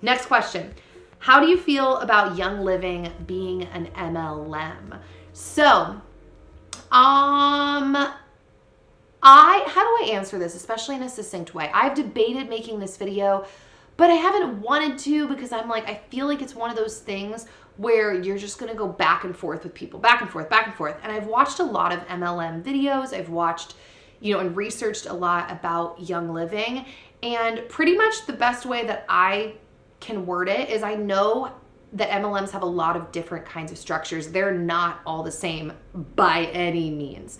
Next question. How do you feel about Young Living being an MLM? So, how do I answer this, especially in a succinct way? I've debated making this video, but I haven't wanted to because I'm like, I feel like it's one of those things where you're just going to go back and forth with people, back and forth, back and forth. And I've watched a lot of MLM videos. I've watched, and researched a lot about Young Living. And pretty much the best way that I can word it is I know that MLMs have a lot of different kinds of structures. They're not all the same by any means.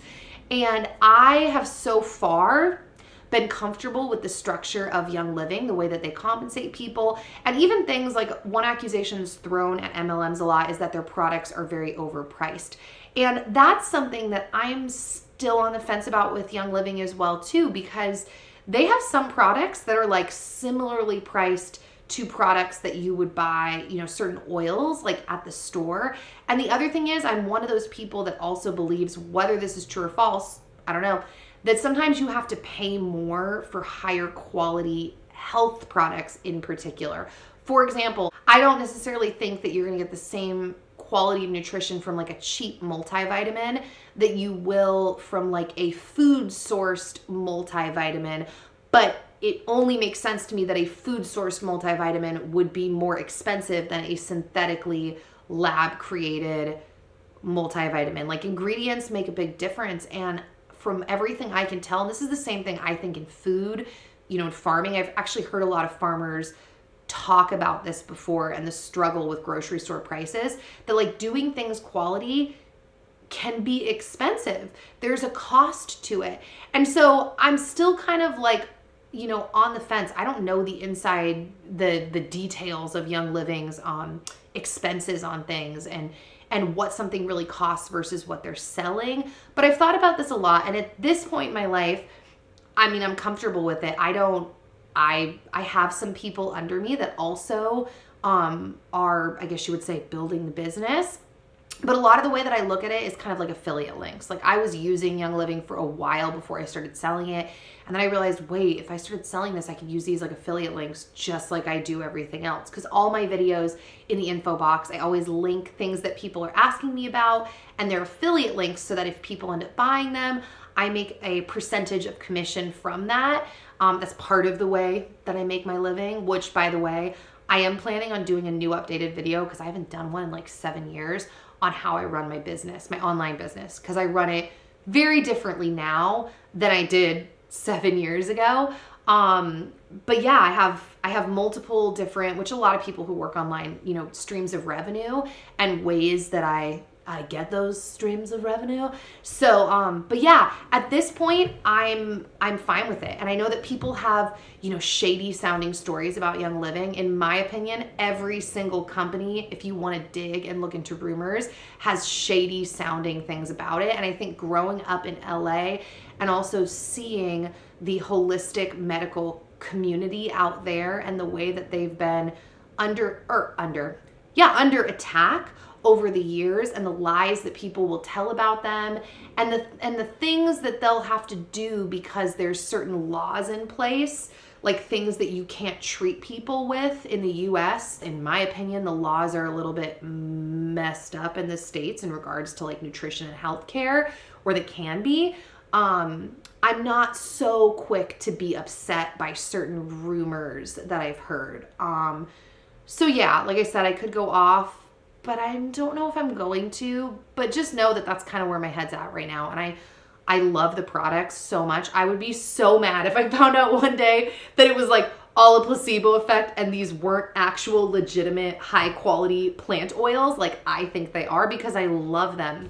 And I have so far been comfortable with the structure of Young Living, the way that they compensate people, and even things like one accusation that's thrown at MLMs a lot is that their products are very overpriced. And that's something that I'm still on the fence about with Young Living as well too, because they have some products that are like similarly priced to products that you would buy, certain oils like at the store. And the other thing is, I'm one of those people that also believes, whether this is true or false, I don't know, that sometimes you have to pay more for higher quality health products in particular. For example, I don't necessarily think that you're gonna get the same quality of nutrition from like a cheap multivitamin that you will from like a food sourced multivitamin, but it only makes sense to me that a food sourced multivitamin would be more expensive than a synthetically lab created multivitamin. Like ingredients make a big difference. And from everything I can tell, and this is the same thing I think in food, in farming, I've actually heard a lot of farmers talk about this before and the struggle with grocery store prices, that like doing things quality can be expensive. There's a cost to it. And so I'm still kind of like, on the fence. I don't know the inside, the details of Young Living's expenses on things and what something really costs versus what they're selling. But I've thought about this a lot. And at this point in my life, I'm comfortable with it. I have some people under me that also are, I guess you would say, building the business. But a lot of the way that I look at it is kind of like affiliate links. Like I was using Young Living for a while before I started selling it. And then I realized, wait, if I started selling this, I could use these like affiliate links just like I do everything else. Because all my videos in the info box, I always link things that people are asking me about, and they're affiliate links so that if people end up buying them, I make a percentage of commission from that. That's part of the way that I make my living, which by the way, I am planning on doing a new updated video because I haven't done one in like 7 years on how I run my business, my online business, because I run it very differently now than I did 7 years ago. But yeah, I have multiple different, which a lot of people who work online, streams of revenue and ways that I get those streams of revenue. So, but yeah, at this point, I'm fine with it. And I know that people have, shady sounding stories about Young Living. In my opinion, every single company, if you want to dig and look into rumors, has shady sounding things about it. And I think growing up in LA and also seeing the holistic medical community out there and the way that they've been under attack over the years, and the lies that people will tell about them, and the things that they'll have to do because there's certain laws in place, like things that you can't treat people with in the US. In my opinion, the laws are a little bit messed up in the States in regards to like nutrition and healthcare, or they can be. I'm not so quick to be upset by certain rumors that I've heard. So yeah, like I said, I could go off, but I don't know if I'm going to, but just know that that's kind of where my head's at right now. And I love the products so much. I would be so mad if I found out one day that it was like all a placebo effect and these weren't actual legitimate high quality plant oils like I think they are, because I love them.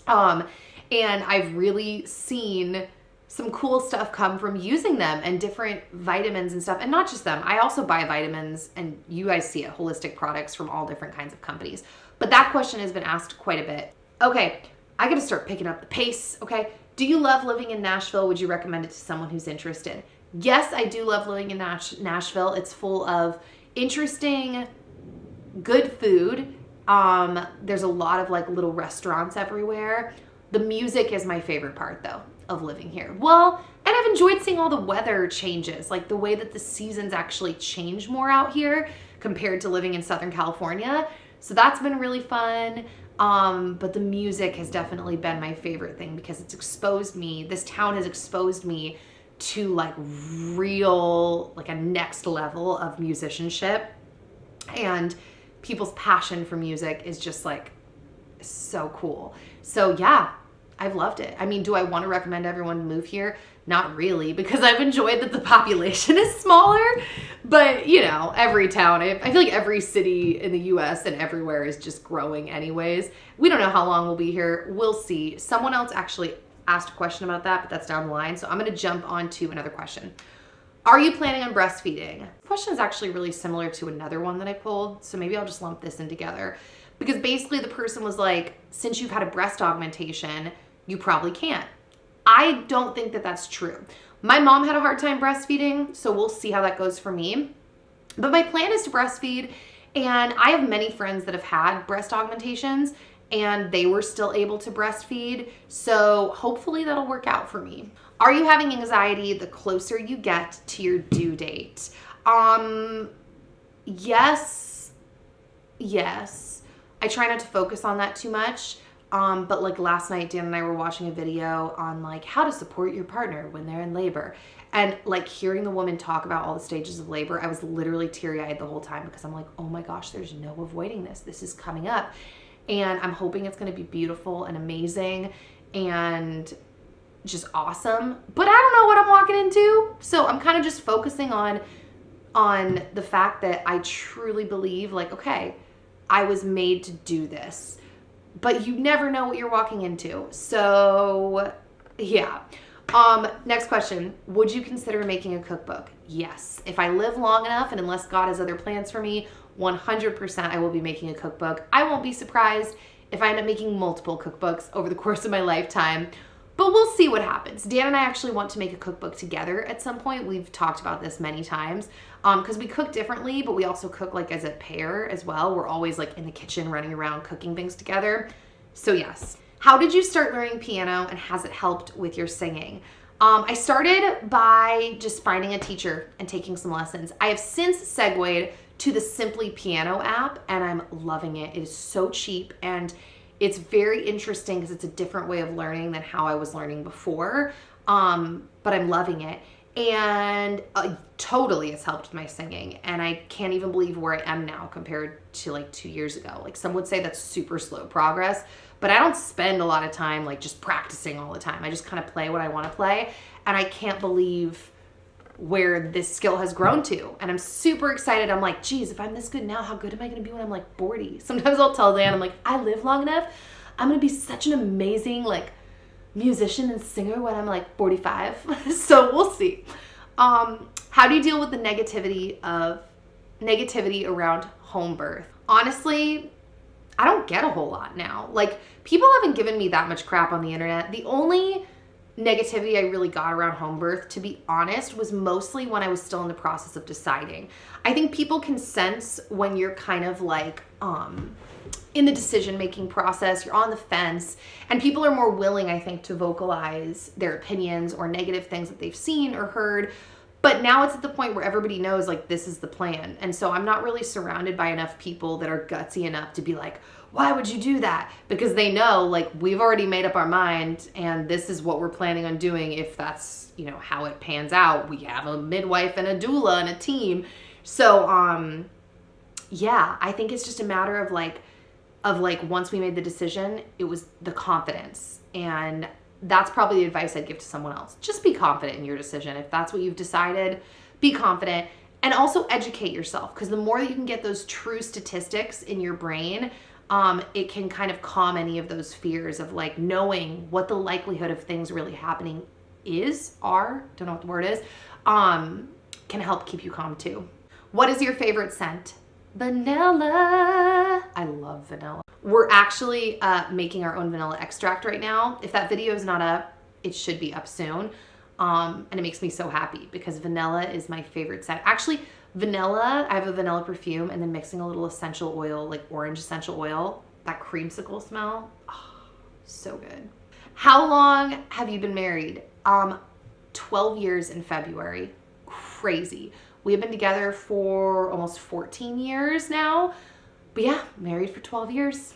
And I've really seen some cool stuff come from using them, and different vitamins and stuff. And not just them. I also buy vitamins, and you guys see it, holistic products from all different kinds of companies. But that question has been asked quite a bit. Okay, I gotta start picking up the pace, okay? Do you love living in Nashville? Would you recommend it to someone who's interested? Yes, I do love living in Nashville. It's full of interesting, good food. There's a lot of like little restaurants everywhere. The music is my favorite part though. of living here. Well, and I've enjoyed seeing all the weather changes, like the way that the seasons actually change more out here compared to living in Southern California. So that's been really fun. But the music has definitely been my favorite thing because it's exposed me, this town has exposed me to like real, like a next level of musicianship, and people's passion for music is just like so cool. So yeah, I've loved it. I mean, do I want to recommend everyone move here? Not really, because I've enjoyed that the population is smaller, but you know, every town, I feel like every city in the US and everywhere is just growing anyways. We don't know how long we'll be here. We'll see. Someone else actually asked a question about that, but that's down the line. So I'm going to jump on to another question. Are you planning on breastfeeding? The question is actually really similar to another one that I pulled. So maybe I'll just lump this in together, because basically the person was like, since you've had a breast augmentation, you probably can't. I don't think that that's true. My mom had a hard time breastfeeding, so we'll see how that goes for me. But my plan is to breastfeed, and I have many friends that have had breast augmentations and they were still able to breastfeed. So hopefully that'll work out for me. Are you having anxiety the closer you get to your due date? Yes. I try not to focus on that too much. But like last night, Dan and I were watching a video on like how to support your partner when they're in labor. And like hearing the woman talk about all the stages of labor, I was literally teary-eyed the whole time because I'm like, oh my gosh, there's no avoiding this. This is coming up. And I'm hoping it's going to be beautiful and amazing and just awesome. But I don't know what I'm walking into. So I'm kind of just focusing on the fact that I truly believe like, okay, I was made to do this. But you never know what you're walking into. So yeah. Next question. Would you consider making a cookbook? Yes. If I live long enough and unless God has other plans for me, 100% I will be making a cookbook. I won't be surprised if I end up making multiple cookbooks over the course of my lifetime, but we'll see what happens. Dan and I actually want to make a cookbook together at some point. We've talked about this many times because we cook differently, but we also cook like as a pair as well. We're always like in the kitchen running around cooking things together. So yes. How did you start learning piano and has it helped with your singing? I started by just finding a teacher and taking some lessons. I have since segued to the Simply Piano app and I'm loving it. It is so cheap and it's very interesting because it's a different way of learning than how I was learning before, but I'm loving it. And totally it's helped my singing. And I can't even believe where I am now compared to like 2 years ago. Like some would say that's super slow progress, but I don't spend a lot of time like just practicing all the time. I just kind of play what I want to play. And I can't believe where this skill has grown to. And I'm super excited. I'm like, geez, if I'm this good now, how good am I going to be when I'm like 40? Sometimes I'll tell Dan, I'm like, I live long enough. I'm going to be such an amazing like musician and singer when I'm like 45. So we'll see. How do you deal with the negativity around home birth? Honestly, I don't get a whole lot now. Like people haven't given me that much crap on the internet. The only negativity I really got around home birth, to be honest, was mostly when I was still in the process of deciding. I think people can sense when you're kind of like in the decision-making process, you're on the fence, and people are more willing, I think, to vocalize their opinions or negative things that they've seen or heard. But now it's at the point where everybody knows like this is the plan. And so I'm not really surrounded by enough people that are gutsy enough to be like, why would you do that? Because they know like we've already made up our mind and this is what we're planning on doing if that's, you know, how it pans out. We have a midwife and a doula and a team. So yeah, I think it's just a matter of like once we made the decision, it was the confidence. And that's probably the advice I'd give to someone else. Just be confident in your decision. If that's what you've decided, be confident and also educate yourself, because the more that you can get those true statistics in your brain, it can kind of calm any of those fears of like knowing what the likelihood of things really happening don't know what the word is, can help keep you calm too. What is your favorite scent? Vanilla. I love vanilla. We're actually making our own vanilla extract right now. If that video is not up, it should be up soon. And it makes me so happy because vanilla is my favorite scent. Actually, vanilla, I have a vanilla perfume and then mixing a little essential oil, like orange essential oil, that creamsicle smell, oh, so good. How long have you been married? 12 years in February. Crazy. We have been together for almost 14 years now. But yeah, married for 12 years.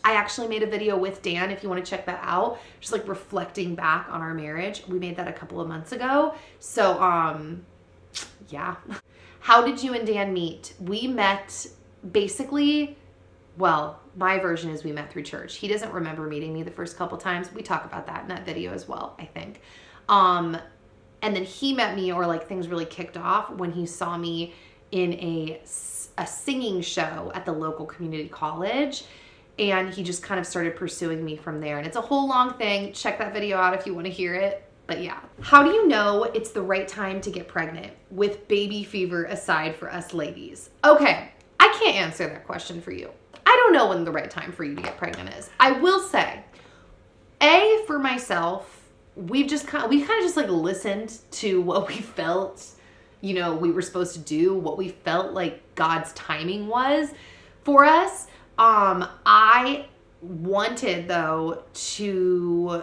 I actually made a video with Dan, if you want to check that out, just like reflecting back on our marriage. We made that a couple of months ago. So, yeah. How did you and Dan meet? We met basically, well, my version is we met through church. He doesn't remember meeting me the first couple times. We talk about that in that video as well, I think. And then he met me, or like things really kicked off when he saw me in a singing show at the local community college. And he just kind of started pursuing me from there. And it's a whole long thing. Check that video out if you want to hear it. But yeah. How do you know it's the right time to get pregnant with baby fever aside for us ladies? Okay, I can't answer that question for you. I don't know when the right time for you to get pregnant is. I will say, for myself, we kind of just like listened to what we felt, you know, we were supposed to do, what we felt like God's timing was for us. I wanted though to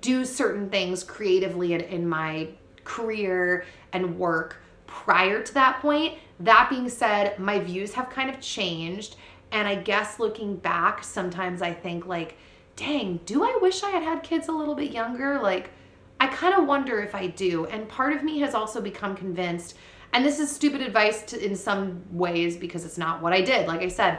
do certain things creatively in my career and work prior to that point. That being said, my views have kind of changed. And I guess looking back, sometimes I think like, dang, do I wish I had had kids a little bit younger? Like, I kind of wonder if I do. And part of me has also become convinced, and this is stupid advice in some ways because it's not what I did, like I said,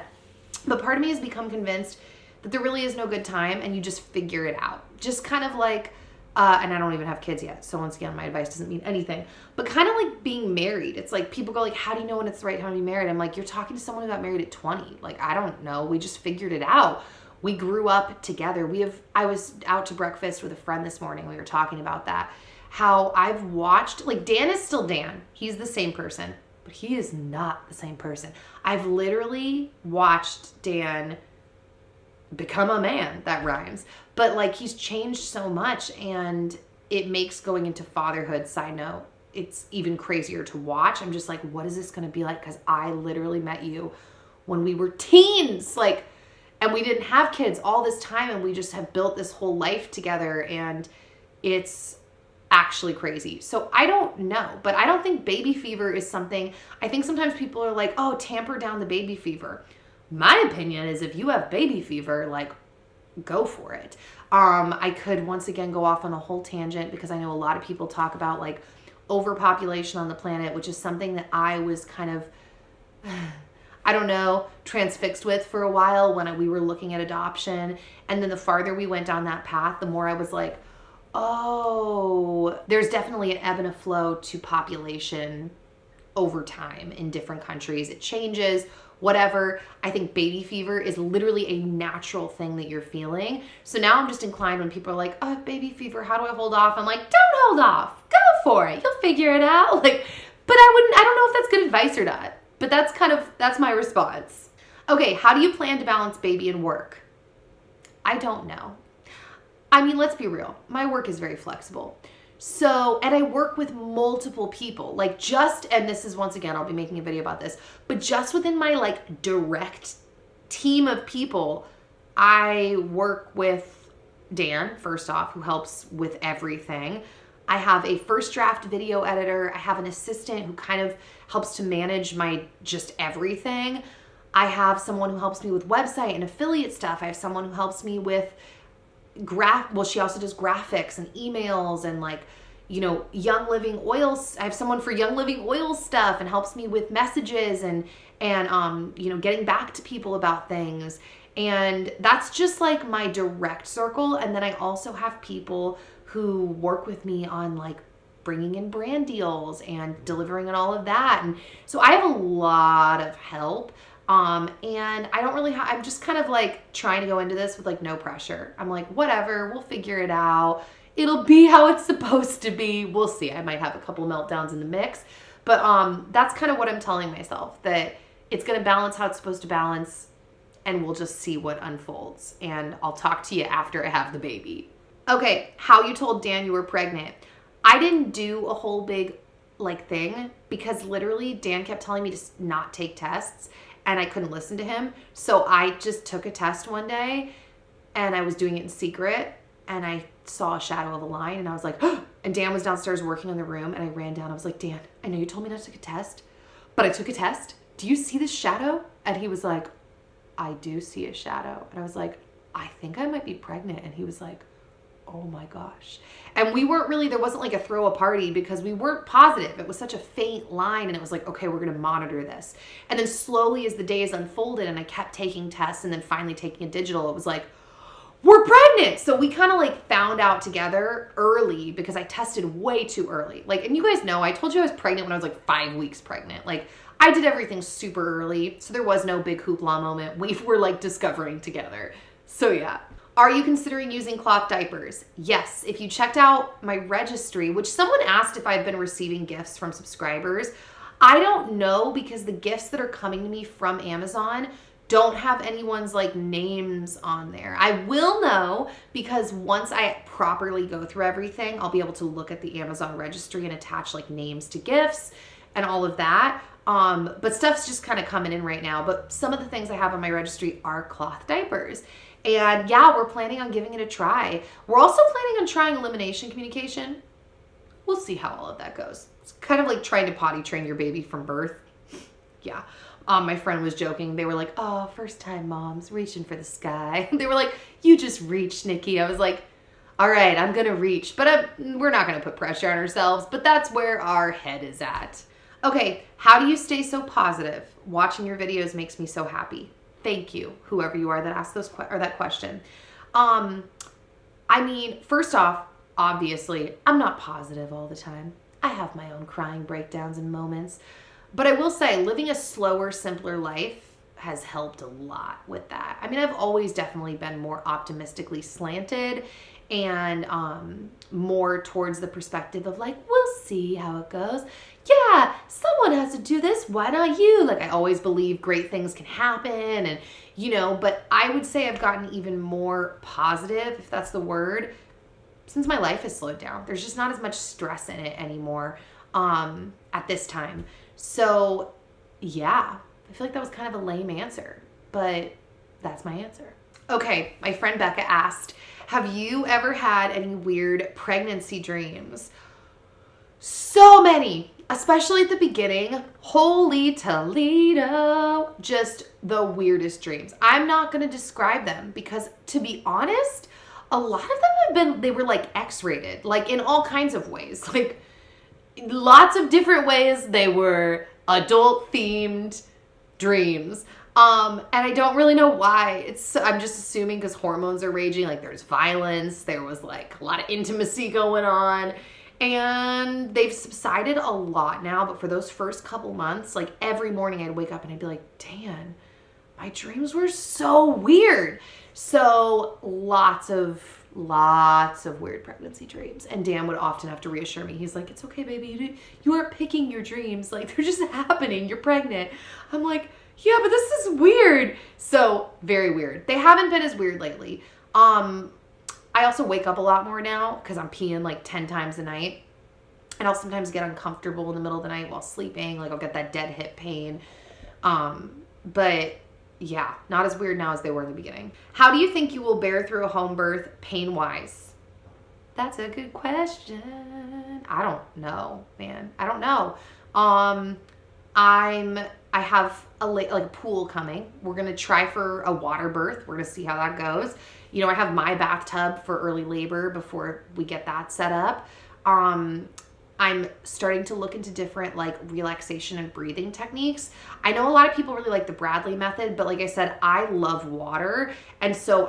but part of me has become convinced that there really is no good time and you just figure it out. Just kind of like, and I don't even have kids yet, so once again, my advice doesn't mean anything, but kind of like being married. It's like people go like, how do you know when it's the right time to be married? I'm like, you're talking to someone who got married at 20. Like, I don't know. We just figured it out. We grew up together. I was out to breakfast with a friend this morning. We were talking about that. How I've watched, like Dan is still Dan. He's the same person, but he is not the same person. I've literally watched Dan become a man. That rhymes. But like he's changed so much, and it makes going into fatherhood, side note, it's even crazier to watch. I'm just like, what is this going to be like? Because I literally met you when we were teens. Like, and we didn't have kids all this time, and we just have built this whole life together, and it's actually crazy. So I don't know, but I don't think baby fever is something, I think sometimes people are like, oh, tamper down the baby fever. My opinion is if you have baby fever, like, go for it. I could once again go off on a whole tangent because I know a lot of people talk about like overpopulation on the planet, which is something that I was kind of, I don't know, transfixed with for a while when we were looking at adoption. And then the farther we went down that path, the more I was like, oh, there's definitely an ebb and a flow to population over time in different countries. It changes, whatever. I think baby fever is literally a natural thing that you're feeling. So now I'm just inclined when people are like, oh, baby fever, how do I hold off? I'm like, don't hold off. Go for it. You'll figure it out. Like, but I don't know if that's good advice or not. But that's my response. Okay, how do you plan to balance baby and work? I don't know. I mean, let's be real. My work is very flexible. So, and I work with multiple people, like and this is once again, I'll be making a video about this, but just within my like direct team of people, I work with Dan, first off, who helps with everything. I have a first draft video editor. I have an assistant who kind of helps to manage my just everything. I have someone who helps me with website and affiliate stuff. I have someone who helps me with she also does graphics and emails and like, you know, Young Living Oils. I have someone for Young Living Oil stuff and helps me with messages and you know, getting back to people about things. And that's just like my direct circle. And then I also have people who work with me on like bringing in brand deals and delivering on all of that. And so I have a lot of help. And I don't really I'm just kind of like trying to go into this with like no pressure. I'm like, whatever, we'll figure it out. It'll be how it's supposed to be. We'll see. I might have a couple meltdowns in the mix, but, that's kind of what I'm telling myself, that it's going to balance how it's supposed to balance, and we'll just see what unfolds. And I'll talk to you after I have the baby. Okay. How you told Dan you were pregnant. I didn't do a whole big like thing because literally Dan kept telling me to not take tests. And I couldn't listen to him. So I just took a test one day and I was doing it in secret. and I saw a shadow of a line, and I was like, oh, and Dan was downstairs working in the room, and I ran down. I was like, Dan, I know you told me not to take a test, but I took a test. Do you see this shadow? And he was like, I do see a shadow. And I was like, I think I might be pregnant. And he was like, oh my gosh. And we weren't really, there wasn't like a throw a party because we weren't positive. It was such a faint line, and it was like, okay, we're going to monitor this. And then slowly as the days unfolded and I kept taking tests and then finally taking a digital, it was like, we're pregnant. So we kind of like found out together early because I tested way too early. Like, and you guys know, I told you I was pregnant when I was like 5 weeks pregnant. Like, I did everything super early. So there was no big hoopla moment. We were like discovering together. So yeah. Are you considering using cloth diapers? Yes. If you checked out my registry, which someone asked if I've been receiving gifts from subscribers, I don't know because the gifts that are coming to me from Amazon don't have anyone's like names on there. I will know because once I properly go through everything, I'll be able to look at the Amazon registry and attach like names to gifts and all of that. But stuff's just kind of coming in right now. But some of the things I have on my registry are cloth diapers. And yeah, we're planning on giving it a try. We're also planning on trying elimination communication. We'll see how all of that goes. It's kind of like trying to potty train your baby from birth. Yeah. My friend was joking. They were like, oh, first time moms reaching for the sky. They were like, you just reached, Nikki. I was like, all right, I'm going to reach. But we're not going to put pressure on ourselves. But that's where our head is at. Okay, how do you stay so positive? Watching your videos makes me so happy. Thank you, whoever you are that asked that question. I mean, first off, obviously, I'm not positive all the time. I have my own crying breakdowns and moments. But I will say, living a slower, simpler life has helped a lot with that. I mean, I've always definitely been more optimistically slanted and more towards the perspective of like, we'll see how it goes. Yeah, someone has to do this. Why not you? Like, I always believe great things can happen and, you know, but I would say I've gotten even more positive, if that's the word, since my life has slowed down. There's just not as much stress in it anymore at this time. So yeah, I feel like that was kind of a lame answer, but that's my answer. Okay, my friend Becca asked, have you ever had any weird pregnancy dreams? So many, especially at the beginning. Holy Toledo, just the weirdest dreams. I'm not going to describe them because, to be honest, a lot of them they were like X-rated, like in all kinds of ways, like lots of different ways. They were adult themed dreams. And I don't really know why. I'm just assuming because hormones are raging, like there's violence, there was like a lot of intimacy going on, and they've subsided a lot now. But for those first couple months, like every morning I'd wake up and I'd be like, Dan, my dreams were so weird. So lots of weird pregnancy dreams. And Dan would often have to reassure me. He's like, it's okay, baby. You aren't picking your dreams. Like, they're just happening. You're pregnant. I'm like, yeah, but this is weird. So very weird. They haven't been as weird lately. I also wake up a lot more now because I'm peeing like 10 times a night. And I'll sometimes get uncomfortable in the middle of the night while sleeping. Like, I'll get that dead hip pain. But yeah, not as weird now as they were in the beginning. How do you think you will bear through a home birth pain-wise? That's a good question. I don't know, man. I don't know. I have a pool coming. We're going to try for a water birth. We're going to see how that goes. You know, I have my bathtub for early labor before we get that set up. I'm starting to look into different like relaxation and breathing techniques. I know a lot of people really like the Bradley method, but like I said, I love water. And so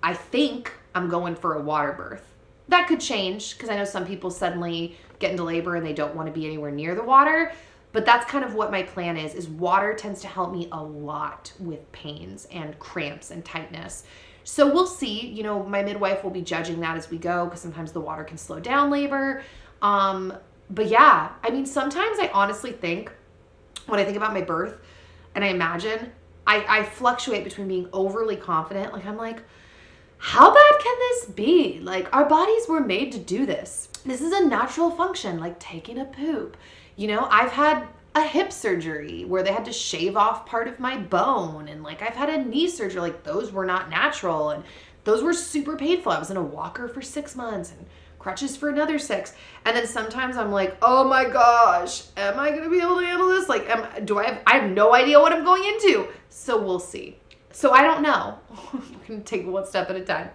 I think I'm going for a water birth. That could change because I know some people suddenly get into labor and they don't want to be anywhere near the water. But that's kind of what my plan is water tends to help me a lot with pains and cramps and tightness. So we'll see. You know, my midwife will be judging that as we go because sometimes the water can slow down labor. But yeah, I mean, sometimes I honestly think when I think about my birth and I imagine, I fluctuate between being overly confident. Like, I'm like, how bad can this be? Like, our bodies were made to do this. This is a natural function, like taking a poop. You know, I've had a hip surgery where they had to shave off part of my bone, and like I've had a knee surgery, like those were not natural, and those were super painful. I was in a walker for 6 months and crutches for another 6. And then sometimes I'm like, oh my gosh, am I going to be able to handle this? Like, I have no idea what I'm going into. So we'll see. So I don't know. I'm going to take one step at a time.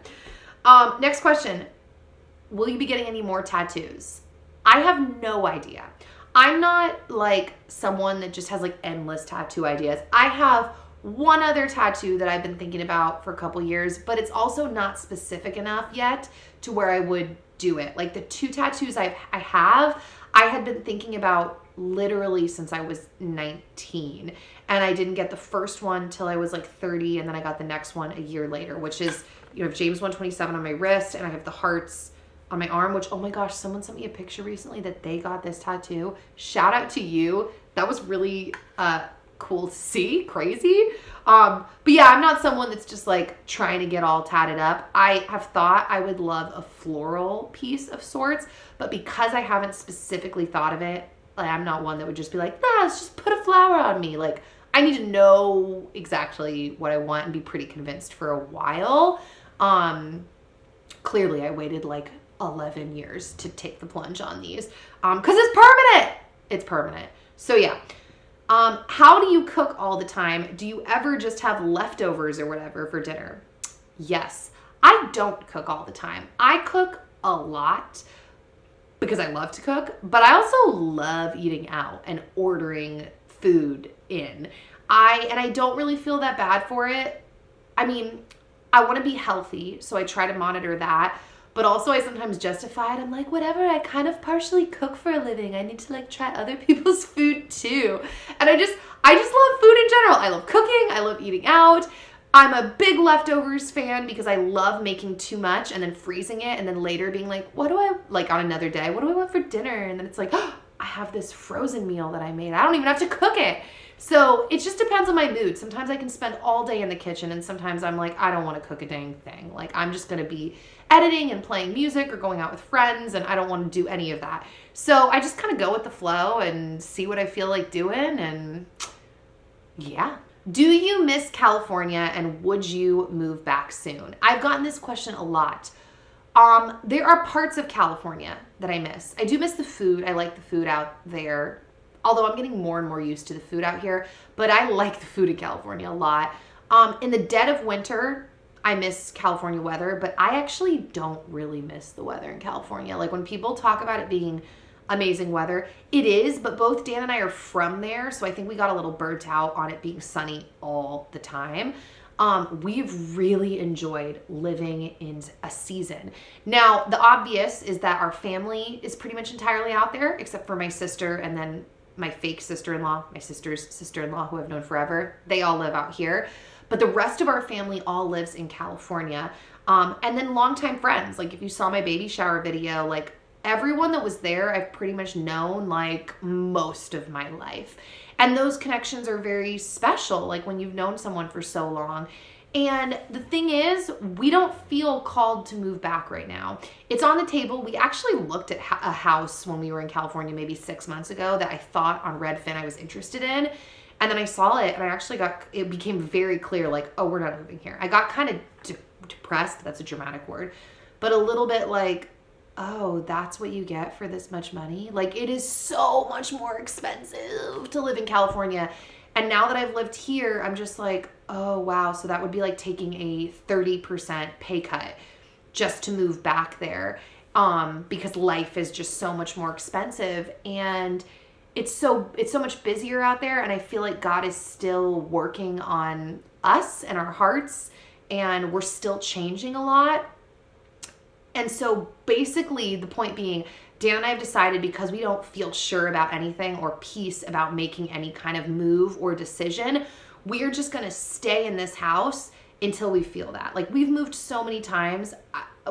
Next question. Will you be getting any more tattoos? I have no idea. I'm not like someone that just has like endless tattoo ideas. I have one other tattoo that I've been thinking about for a couple years, but it's also not specific enough yet to where I would do it. Like the 2 tattoos I had been thinking about literally since I was 19, and I didn't get the first one till I was like 30, and then I got the next one a year later, which is, you know, James 127 on my wrist, and I have the hearts on my arm, which, oh my gosh, someone sent me a picture recently that they got this tattoo. Shout out to you. That was really cool to see. Crazy. But yeah, I'm not someone that's just like trying to get all tatted up. I have thought I would love a floral piece of sorts, but because I haven't specifically thought of it, like, I'm not one that would just be like, let's just put a flower on me. Like, I need to know exactly what I want and be pretty convinced for a while. Clearly I waited like 11 years to take the plunge on these, because it's permanent. It's permanent. So yeah. How do you cook all the time? Do you ever just have leftovers or whatever for dinner? Yes. I don't cook all the time. I cook a lot because I love to cook, but I also love eating out and ordering food in. I don't really feel that bad for it. I mean, I want to be healthy, so I try to monitor that. But also I sometimes justify it. I'm like, whatever, I kind of partially cook for a living. I need to like try other people's food too. And I just love food in general. I love cooking. I love eating out. I'm a big leftovers fan because I love making too much and then freezing it and then later being like, what do I, like on another day, what do I want for dinner? And then it's like, oh, I have this frozen meal that I made. I don't even have to cook it. So it just depends on my mood. Sometimes I can spend all day in the kitchen and sometimes I'm like, I don't want to cook a dang thing. Like I'm just going to be editing and playing music or going out with friends and I don't want to do any of that. So I just kind of go with the flow and see what I feel like doing, and yeah. Do you miss California and would you move back soon? I've gotten this question a lot. There are parts of California that I miss. I do miss the food. I like the food out there. Although I'm getting more and more used to the food out here, but I like the food in California a lot. In the dead of winter, I miss California weather, but I actually don't really miss the weather in California. Like when people talk about it being amazing weather, it is, but both Dan and I are from there, so I think we got a little burnt out on it being sunny all the time. We've really enjoyed living in a season. Now, the obvious is that our family is pretty much entirely out there, except for my sister and then my fake sister-in-law, my sister's sister-in-law who I've known forever. They all live out here. But the rest of our family all lives in California. And then longtime friends. Like if you saw my baby shower video, like everyone that was there, I've pretty much known like most of my life. And those connections are very special, like when you've known someone for so long. And the thing is, we don't feel called to move back right now. It's on the table. We actually looked at a house when we were in California maybe 6 months ago that I thought on Redfin I was interested in. And then I saw it and I actually it became very clear like, oh, we're not moving here. I got kind of depressed. That's a dramatic word. But a little bit like, oh, that's what you get for this much money? Like it is so much more expensive to live in California. And now that I've lived here, I'm just like, oh, wow. So that would be like taking a 30% pay cut just to move back there, because life is just so much more expensive. And it's so much busier out there. And I feel like God is still working on us and our hearts. And we're still changing a lot. And so basically the point being, Dan and I have decided because we don't feel sure about anything or peace about making any kind of move or decision, we're just going to stay in this house until we feel that. Like we've moved so many times.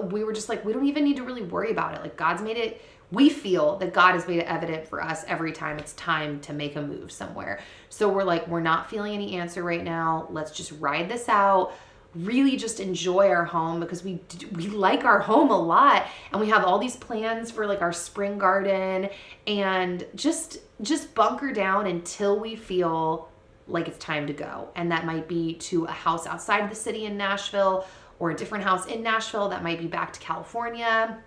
We were just like, we don't even need to really worry about it. Like God's made it, we feel that God has made it evident for us every time it's time to make a move somewhere. So we're like, we're not feeling any answer right now. Let's just ride this out. Really just enjoy our home because we like our home a lot, and we have all these plans for like our spring garden, and just bunker down until we feel like it's time to go. And that might be to a house outside of the city in Nashville, or a different house in Nashville that might be back to California.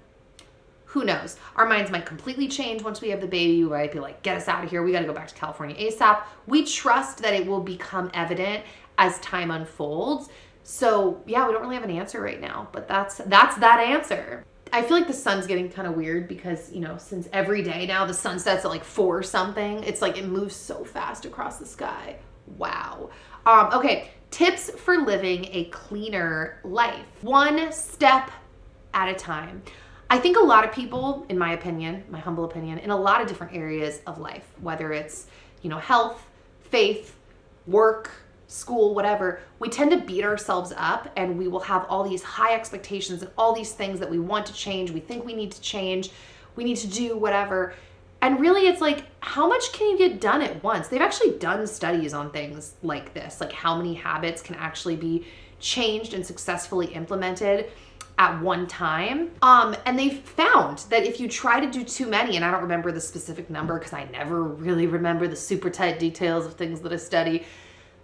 Who knows? Our minds might completely change once we have the baby. We might be like, get us out of here. We got to go back to California ASAP. We trust that it will become evident as time unfolds. So yeah, we don't really have an answer right now, but that's that answer. I feel like the sun's getting kind of weird because, you know, since every day now the sun sets at like 4 something, it's like it moves so fast across the sky. Wow. Okay, tips for living a cleaner life. One step at a time. I think a lot of people, in my opinion, my humble opinion, in a lot of different areas of life, whether it's, you know, health, faith, work, school, whatever, we tend to beat ourselves up and we will have all these high expectations and all these things that we want to change. We think we need to change. We need to do whatever. And really it's like, how much can you get done at once? They've actually done studies on things like this, like how many habits can actually be changed and successfully implemented at one time. And they've found that if you try to do too many, and I don't remember the specific number because I never really remember the super tight details of things that I study,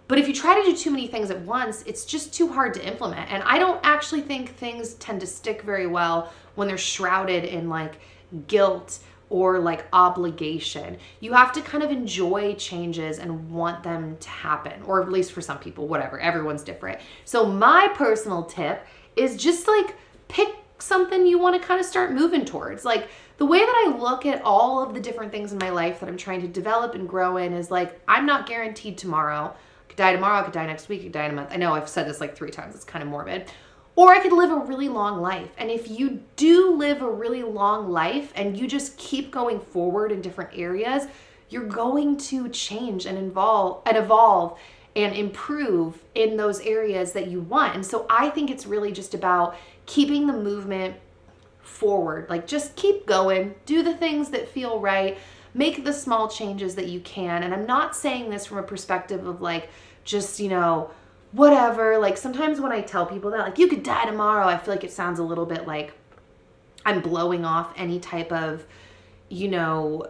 but if you try to do too many things at once, it's just too hard to implement. And I don't actually think things tend to stick very well when they're shrouded in like guilt or like obligation. You have to kind of enjoy changes and want them to happen, or at least for some people, whatever, everyone's different. So my personal tip is just like pick something you want to kind of start moving towards. Like the way that I look at all of the different things in my life that I'm trying to develop and grow in is like, I'm not guaranteed tomorrow. I could die tomorrow, I could die next week, I could die in a month. I know I've said this like 3 times, it's kind of morbid. Or I could live a really long life. And if you do live a really long life and you just keep going forward in different areas, you're going to change and evolve and improve in those areas that you want. And so I think it's really just about keeping the movement forward. Like just keep going, do the things that feel right, make the small changes that you can. And I'm not saying this from a perspective of like, just, you know, whatever. Like sometimes when I tell people that, like, you could die tomorrow, I feel like it sounds a little bit like I'm blowing off any type of, you know,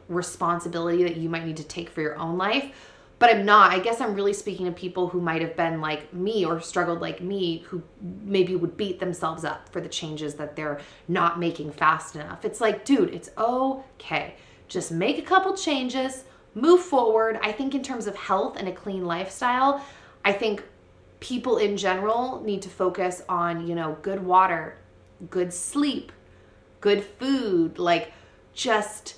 responsibility that you might need to take for your own life. But I'm not. I guess I'm really speaking to people who might have been like me or struggled like me, who maybe would beat themselves up for the changes that they're not making fast enough. It's like, dude, it's okay. Just make a couple changes, move forward. I think in terms of health and a clean lifestyle, I think people in general need to focus on, you know, good water, good sleep, good food, like just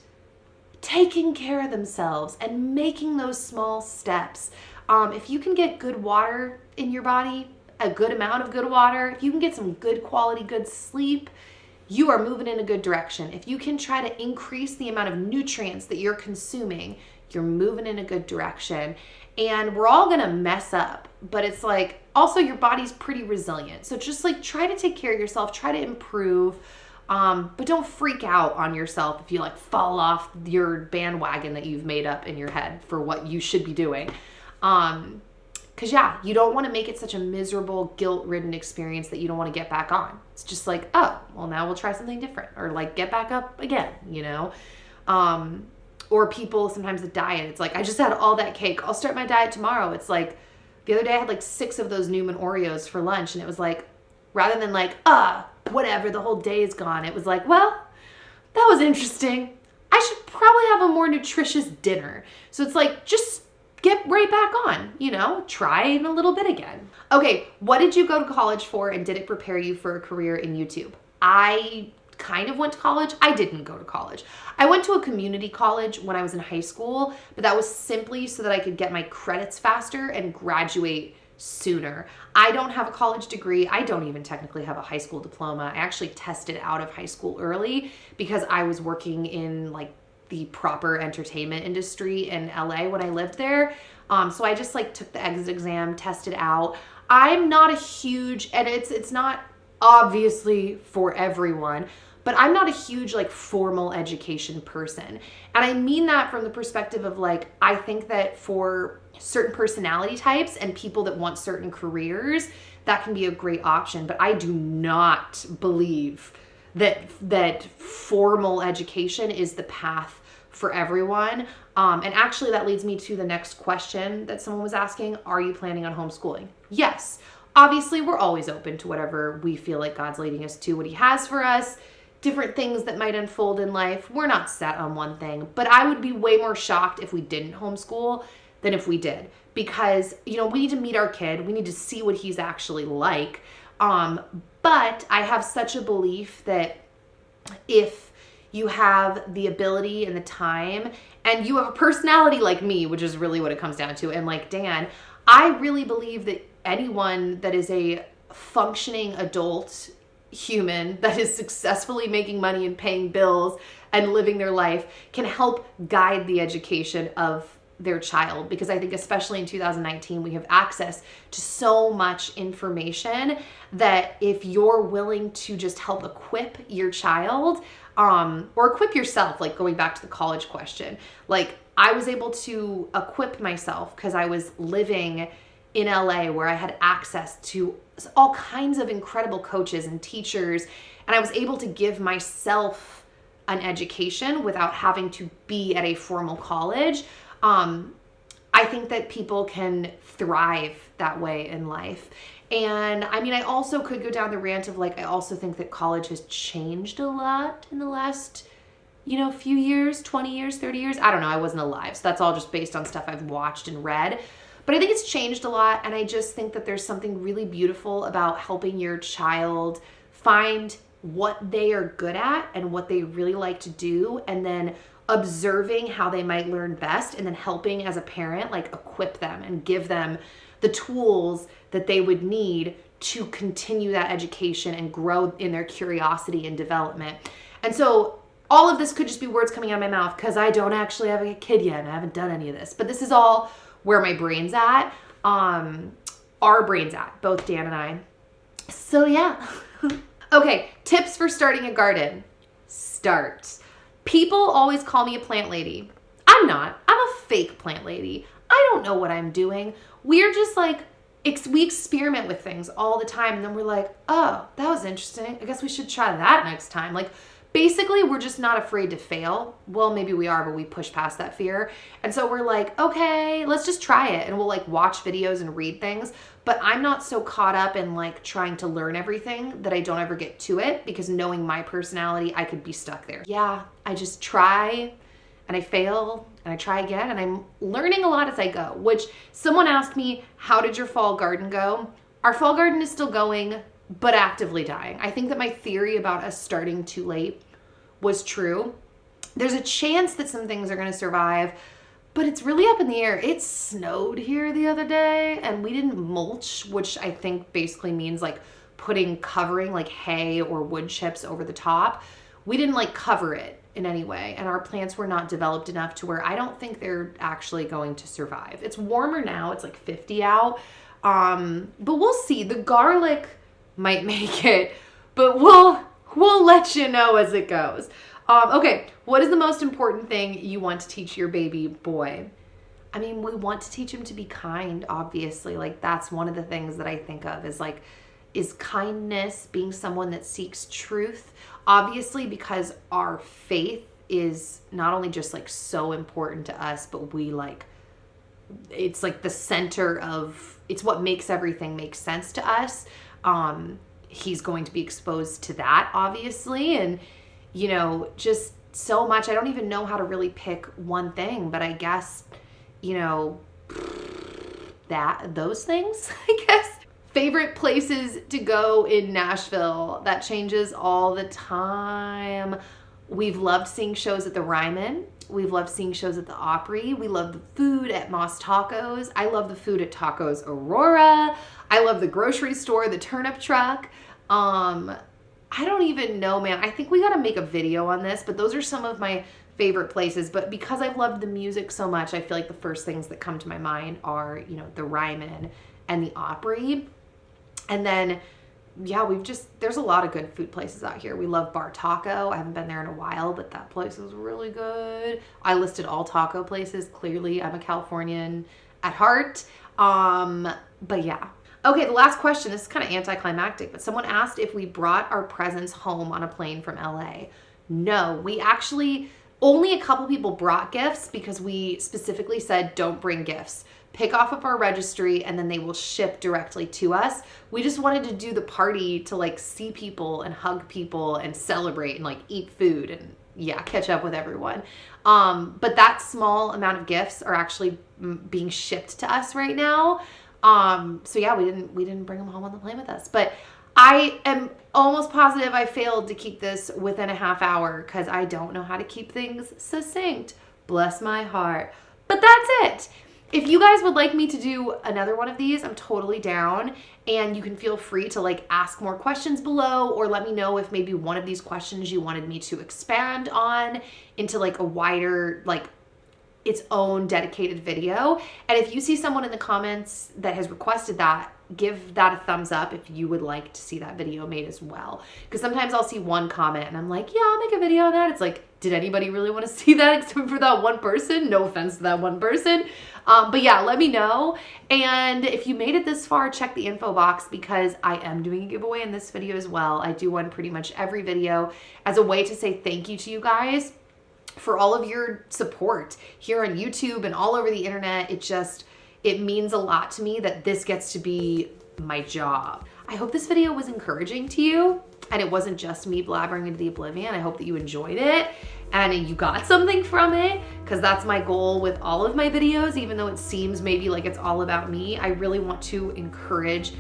taking care of themselves and making those small steps. If you can get good water in your body, a good amount of good water, if you can get some good quality, good sleep, you are moving in a good direction. If you can try to increase the amount of nutrients that you're consuming, you're moving in a good direction. And we're all gonna mess up, but it's like, also your body's pretty resilient. So just like try to take care of yourself, try to improve, but don't freak out on yourself if you like fall off your bandwagon that you've made up in your head for what you should be doing. Cause yeah, you don't wanna make it such a miserable, guilt-ridden experience that you don't wanna get back on. It's just like, oh, well now we'll try something different, or like get back up again, you know? Or people sometimes the diet, it's like, I just had all that cake, I'll start my diet tomorrow. It's like, the other day I had like 6 of those Newman Oreos for lunch, and it was like, rather than like, whatever, the whole day is gone, it was like, well, that was interesting. I should probably have a more nutritious dinner. So it's like, just get right back on, you know, try in a little bit again. Okay, what did you go to college for, and did it prepare you for a career in YouTube? I kind of went to college. I didn't go to college. I went to a community college when I was in high school, but that was simply so that I could get my credits faster and graduate sooner. I don't have a college degree. I don't even technically have a high school diploma. I actually tested out of high school early because I was working in like the proper entertainment industry in LA when I lived there. So I just like took the exit exam, tested out. I'm not a huge, and it's not obviously for everyone, but I'm not a huge like formal education person. And I mean that from the perspective of like, I think that for certain personality types and people that want certain careers, that can be a great option. But I do not believe that formal education is the path for everyone. And actually that leads me to the next question that someone was asking. Are you planning on homeschooling? Yes. Obviously, we're always open to whatever we feel like God's leading us to, what he has for us, different things that might unfold in life. We're not set on one thing, but I would be way more shocked if we didn't homeschool than if we did, because, you know, we need to meet our kid. We need to see what he's actually like. But I have such a belief that if you have the ability and the time and you have a personality like me, which is really what it comes down to, and like Dan, I really believe that anyone that is a functioning adult human that is successfully making money and paying bills and living their life can help guide the education of their child. Because I think especially in 2019, we have access to so much information that if you're willing to just help equip your child, or equip yourself, like going back to the college question, like I was able to equip myself because I was living in LA where I had access to all kinds of incredible coaches and teachers, and I was able to give myself an education without having to be at a formal college. I think that people can thrive that way in life. And I mean, I also could go down the rant of like, I also think that college has changed a lot in the last, you know, few years, 20 years, 30 years. I don't know. I wasn't alive. So that's all just based on stuff I've watched and read. But I think it's changed a lot. And I just think that there's something really beautiful about helping your child find what they are good at and what they really like to do, and then observing how they might learn best, and then helping as a parent, like equip them and give them the tools that they would need to continue that education and grow in their curiosity and development. And so all of this could just be words coming out of my mouth because I don't actually have a kid yet and I haven't done any of this, but this is all where my brain's at, our brain's at, both Dan and I. So yeah. Okay, tips for starting a garden. Start. People always call me a plant lady. I'm not. I'm a fake plant lady. I don't know what I'm doing. We're just like, we experiment with things all the time, and then we're like, oh, that was interesting. I guess we should try that next time. Like, basically, we're just not afraid to fail. Well, maybe we are, but we push past that fear. And so we're like, okay, let's just try it. And we'll like watch videos and read things. But I'm not so caught up in like trying to learn everything that I don't ever get to it, because knowing my personality, I could be stuck there. Yeah, I just try and I fail and I try again, and I'm learning a lot as I go. Which someone asked me, how did your fall garden go? Our fall garden is still going, but actively dying. I think that my theory about us starting too late was true. There's a chance that some things are going to survive, but it's really up in the air. It snowed here the other day and we didn't mulch, which I think basically means like putting covering like hay or wood chips over the top. We didn't like cover it in any way, and our plants were not developed enough to where I don't think they're actually going to survive. It's warmer now. It's like 50 out. But we'll see. The garlic might make it, but we'll let you know as it goes. Okay, what is the most important thing you want to teach your baby boy? I mean, we want to teach him to be kind, obviously. Like, that's one of the things that I think of is kindness, being someone that seeks truth. Obviously, because our faith is not only just like so important to us, but we like, it's like the center of, it's what makes everything make sense to us. He's going to be exposed to that, obviously. And, you know, just so much. I don't even know how to really pick one thing, but I guess, you know, those things, I guess. Favorite places to go in Nashville. That changes all the time. We've loved seeing shows at the Ryman. We've loved seeing shows at the Opry. We love the food at Moss Tacos. I love the food at Tacos Aurora. I love the grocery store, the turnip truck. I don't even know, man. I think we got to make a video on this, but those are some of my favorite places. But because I've loved the music so much, I feel like the first things that come to my mind are, you know, the Ryman and the Opry. And then, yeah, there's a lot of good food places out here. We love Bar Taco. I haven't been there in a while, but that place is really good. I listed all taco places. Clearly, I'm a Californian at heart. But yeah. Okay, the last question. This is kind of anticlimactic, but someone asked if we brought our presents home on a plane from LA. No, we actually Only a couple people brought gifts because we specifically said don't bring gifts. Pick off of our registry and then they will ship directly to us. We just wanted to do the party to like see people and hug people and celebrate and like eat food and yeah, catch up with everyone. But that small amount of gifts are actually being shipped to us right now. So yeah, we didn't bring them home on the plane with us, but I am almost positive I failed to keep this within a half hour because I don't know how to keep things succinct. Bless my heart. But that's it. If you guys would like me to do another one of these, I'm totally down. And you can feel free to like ask more questions below or let me know if maybe one of these questions you wanted me to expand on into like a wider, like its own dedicated video. And if you see someone in the comments that has requested that, give that a thumbs up if you would like to see that video made as well. Because sometimes I'll see one comment and I'm like, yeah, I'll make a video on that. It's like, did anybody really want to see that except for that one person? No offense to that one person. But yeah, let me know. And if you made it this far, check the info box because I am doing a giveaway in this video as well. I do one pretty much every video as a way to say thank you to you guys for all of your support here on YouTube and all over the internet. It means a lot to me that this gets to be my job. I hope this video was encouraging to you and it wasn't just me blabbering into the oblivion. I hope that you enjoyed it and you got something from it because that's my goal with all of my videos. Even though it seems maybe like it's all about me, I really want to encourage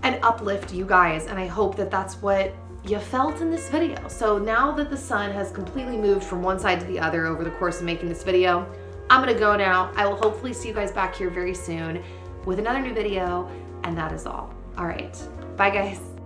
and uplift you guys. And I hope that that's what you felt in this video. So now that the sun has completely moved from one side to the other over the course of making this video, I'm gonna go now. I will hopefully see you guys back here very soon with another new video, and that is all. All right, bye guys.